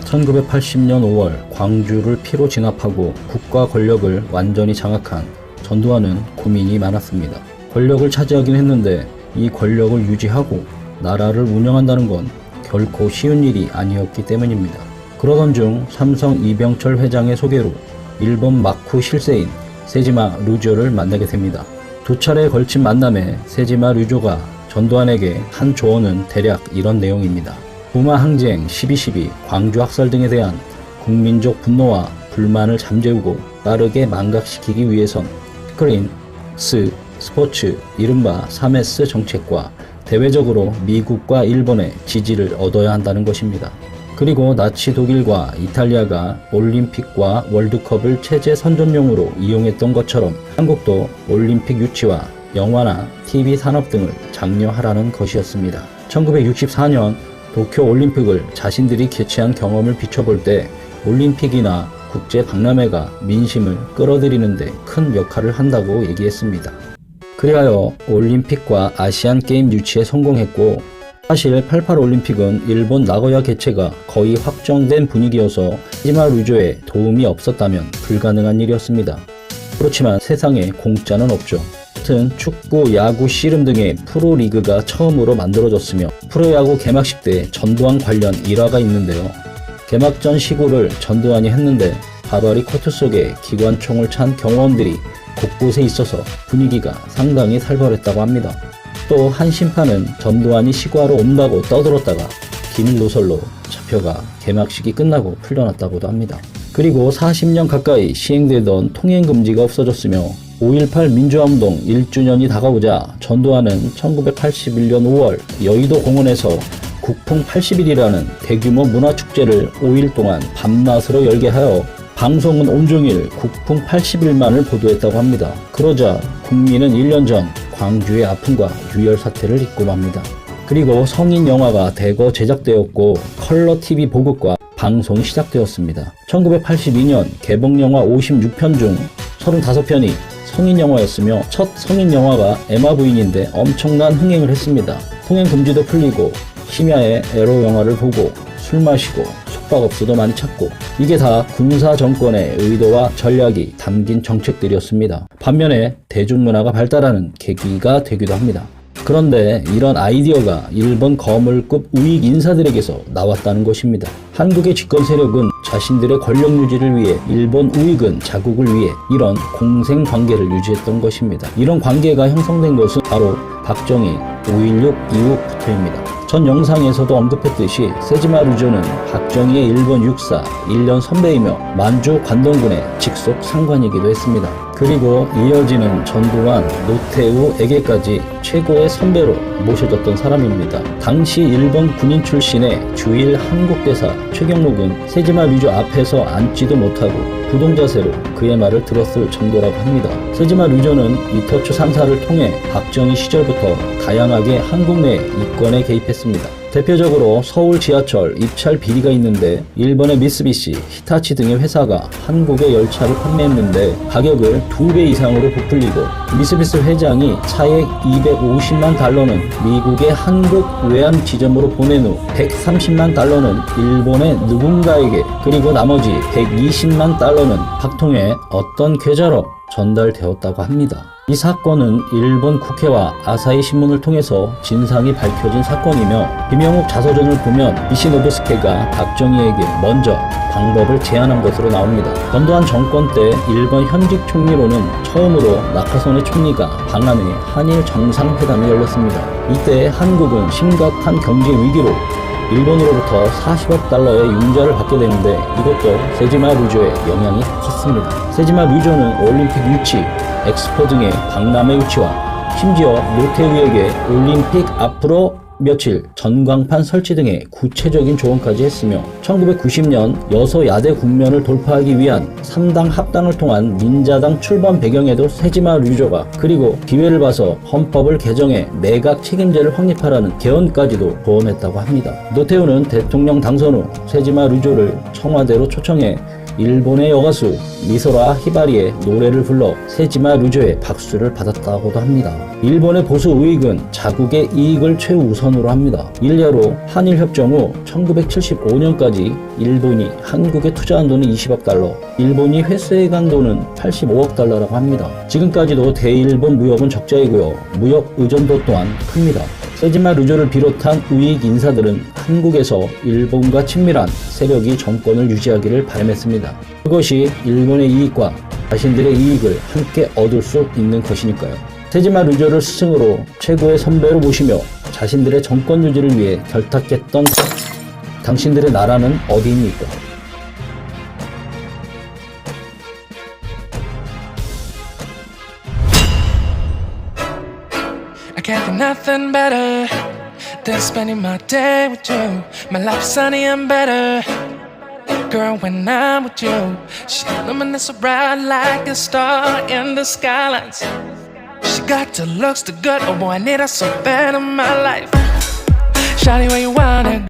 (1980년 5월) 광주를 피로 진압하고 국가 권력을 완전히 장악한 전두환은 고민이 많았습니다. 권력을 차지하긴 했는데 이 권력을 유지하고 나라를 운영한다는 건 결코 쉬운 일이 아니었기 때문입니다. 그러던 중 삼성 이병철 회장의 소개로 일본 마쿠 실세인 세지마 류조를 만나게 됩니다. 두 차례에 걸친 만남에 세지마 류조가 전두환에게 한 조언은 대략 이런 내용입니다. 부마 항쟁, 12.12, 광주 학살 등에 대한 국민적 분노와 불만을 잠재우고 빠르게 망각시키기 위해선 스크린, 스포츠, 이른바 3S 정책과 대외적으로 미국과 일본의 지지를 얻어야 한다는 것입니다. 그리고 나치 독일과 이탈리아가 올림픽과 월드컵을 체제 선전용으로 이용했던 것처럼 한국도 올림픽 유치와 영화나 TV 산업 등을 장려하라는 것이었습니다. 1964년 도쿄 올림픽을 자신들이 개최한 경험을 비춰볼 때 올림픽이나 국제 박람회가 민심을 끌어들이는 데 큰 역할을 한다고 얘기했습니다. 그리하여 올림픽과 아시안 게임 유치에 성공했고, 사실 88 올림픽은 일본 나고야 개최가 거의 확정된 분위기여서 세지마 류조의 도움이 없었다면 불가능한 일이었습니다. 그렇지만 세상에 공짜는 없죠. 같은 축구, 야구, 씨름 등의 프로리그가 처음으로 만들어졌으며 프로야구 개막식 때 전두환 관련 일화가 있는데요. 개막전 시구를 전두환이 했는데 바바리 코트 속에 기관총을 찬 경호원들이 곳곳에 있어서 분위기가 상당히 살벌했다고 합니다. 또 한 심판은 전두환이 시구하러 온다고 떠들었다가 기밀 누설로 잡혀가 개막식이 끝나고 풀려났다고도 합니다. 그리고 40년 가까이 시행되던 통행금지가 없어졌으며 5.18 민주화운동 1주년이 다가오자 전두환은 1981년 5월 여의도 공원에서 국풍 80일이라는 대규모 문화축제를 5일 동안 밤낮으로 열게 하여 방송은 온종일 국풍 80일만을 보도했다고 합니다. 그러자 국민은 1년 전 광주의 아픔과 유혈 사태를 잊고 맙니다. 그리고 성인 영화가 대거 제작되었고 컬러 TV 보급과 방송이 시작되었습니다. 1982년 개봉 영화 56편 중 35편이 성인 영화였으며 첫 성인 영화가 에마 부인인데 엄청난 흥행을 했습니다. 통행 금지도 풀리고 심야에 에로 영화를 보고 술 마시고 숙박업소도 많이 찾고, 이게 다 군사 정권의 의도와 전략이 담긴 정책들이었습니다. 반면에 대중문화가 발달하는 계기가 되기도 합니다. 그런데 이런 아이디어가 일본 거물급 우익 인사들에게서 나왔다는 것입니다. 한국의 집권 세력은 자신들의 권력 유지를 위해, 일본 우익은 자국을 위해 이런 공생 관계를 유지했던 것입니다. 이런 관계가 형성된 것은 바로 박정희 5.16 이후부터입니다. 전 영상에서도 언급했듯이 세지마 류조는 박정희의 일본 육사 1년 선배이며 만주 관동군의 직속 상관이기도 했습니다. 그리고 이어지는 전두환, 노태우에게까지 최고의 선배로 모셔졌던 사람입니다. 당시 일본 군인 출신의 주일 한국대사 최경록은 세지마 류조 앞에서 앉지도 못하고 부동자세로 그의 말을 들었을 정도라고 합니다. 세지마 류조는 이토추 3사를 통해 박정희 시절부터 다양하게 한국 내 이권에 개입했습니다. 대표적으로 서울 지하철 입찰 비리가 있는데 일본의 미쓰비시, 히타치 등의 회사가 한국에 열차를 판매했는데 가격을 2배 이상으로 부풀리고, 미쓰비시 회장이 차액 250만 달러는 미국의 한국 외환 지점으로 보낸 후 130만 달러는 일본의 누군가에게, 그리고 나머지 120만 달러는 박통의 어떤 계좌로 전달되었다고 합니다. 이 사건은 일본 국회와 아사히 신문을 통해서 진상이 밝혀진 사건이며, 김영욱 자서전을 보면 이시노부스케가 박정희에게 먼저 방법을 제안한 것으로 나옵니다. 전두환 정권 때 일본 현직 총리로는 처음으로 나카소네 총리가 방한해 한일 정상회담이 열렸습니다. 이때 한국은 심각한 경제 위기로 일본으로부터 40억 달러의 융자를 받게 되는데, 이것도 세지마 류조의 영향이 컸습니다. 세지마 류조는 올림픽 유치, 엑스포 등의 박람회 유치와 심지어 노태우에게 올림픽 앞으로 며칠 전광판 설치 등의 구체적인 조언까지 했으며, 1990년 여소야대 국면을 돌파하기 위한 3당 합당을 통한 민자당 출범 배경에도 세지마 류조가, 그리고 기회를 봐서 헌법을 개정해 내각 책임제를 확립하라는 개헌까지도 조언했다고 합니다. 노태우는 대통령 당선 후 세지마 류조를 청와대로 초청해 일본의 여가수 미소라 히바리의 노래를 불러 세지마 루조의 박수를 받았다고도 합니다. 일본의 보수 우익은 자국의 이익을 최우선으로 합니다. 일례로 한일협정 후 1975년까지 일본이 한국에 투자한 돈은 20억 달러, 일본이 회수해간 돈은 85억 달러라고 합니다. 지금까지도 대일본 무역은 적자이고요. 무역 의존도 또한 큽니다. 세지마 루조를 비롯한 우익 인사들은 한국에서 일본과 친밀한 세력이 정권을 유지하기를 바람했습니다. 그것이 일본의 이익과 자신들의 이익을 함께 얻을 수 있는 것이니까요. 세지마 루조를 스승으로 최고의 선배로 모시며 자신들의 정권 유지를 위해 결탁했던 당신들의 나라는 어디입니까? I can't think nothing better than spending my day with you. My life's sunny and better, girl, when I'm with you. She illuminates so bright like a star in the skylines. She got the looks, the good, oh boy, I need her so bad in my life. Shawty, where you wanna go?